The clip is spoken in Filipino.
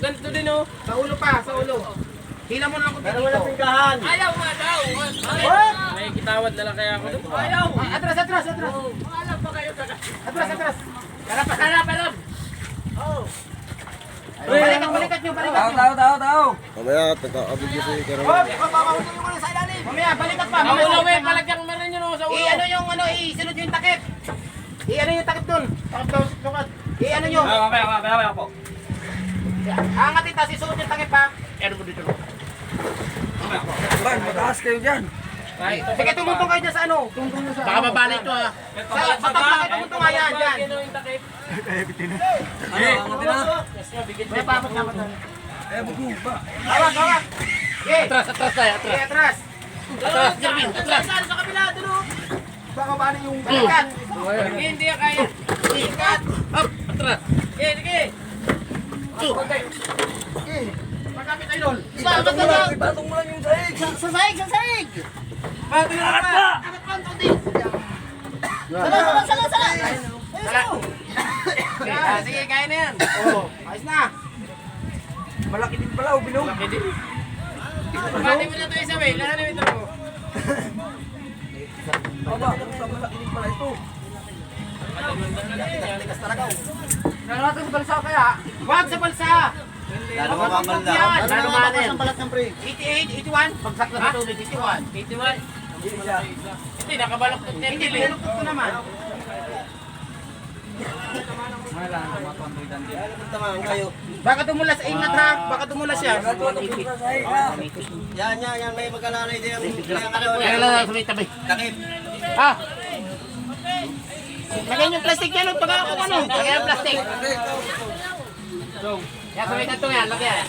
Ganito din oh. Sa ulo pa, sa ulo. Hila mo na ako dito. Wala pinggahan. Ayaw nga daw. May kitawad na lang kaya ako doon. Ayaw. Atras, atras, atras. Alam pa kayo. Atras, atras. Harap. Balikat nyo, balikat nyo. Tao. Mamaya, nagkakabig ko si Kero. Mamaya, balikat pa. Maulawin, palagyan mo rin yun sa ulo. I-ano yung ano, isunod yung takip. I-ano yung takip dun. Takip daw, sukat. I-ano nyo. Mamaya po. Angat ita, isuot yung takip ha. Ano mo dito? Ban, mataas kayo dyan. Sige, tumuntong kayo dyan sa ano. Tumuntong nyo sa Baka mabalik to ha. Sa tapla kayo tumuntong nga yan, dyan. Yung takip. Angatin na. May papat naman doon. Bugo ba? Hawak, hawak. Okay. Atras tayo, Okay, atras. Atras, Jervin, atras. Sa kabila, doon o. Baka bali yung balikat. Hindi ka kaya. Balikat. Up, atras. Sige. Magkapit ay lol. Ibatong mo lang yung sahig. Sa sahig. Angat pa! Angat pa ang konti. Sala. Sige, kaya na yan. Oo, ayos na. Malaki din pala, bilog. Hindi. Pati mo na ito isa, Will. Lahat na ito mo. Aba, malaki din pala ito. Natin sa balsa kaya? Wag sa balsa. Lalo mamamanda. Lalo manin. Ang balat ng pre. 88, 81. Pagsak na sa tubig, 81. 81. Hindi, nakabalok to 30. Hindi, pinalukot ko naman. Tamaan kayo. Baka tumulas, ingat ha. Baka tumulas yan. Yan. May magkalalay din. Kaya lang sa may tabi. Takip. Ah! Lagyan yung plastic yan. Pag ako ano. Lagyan yung plastic. Yan, sa may kanto yan. Lagyan.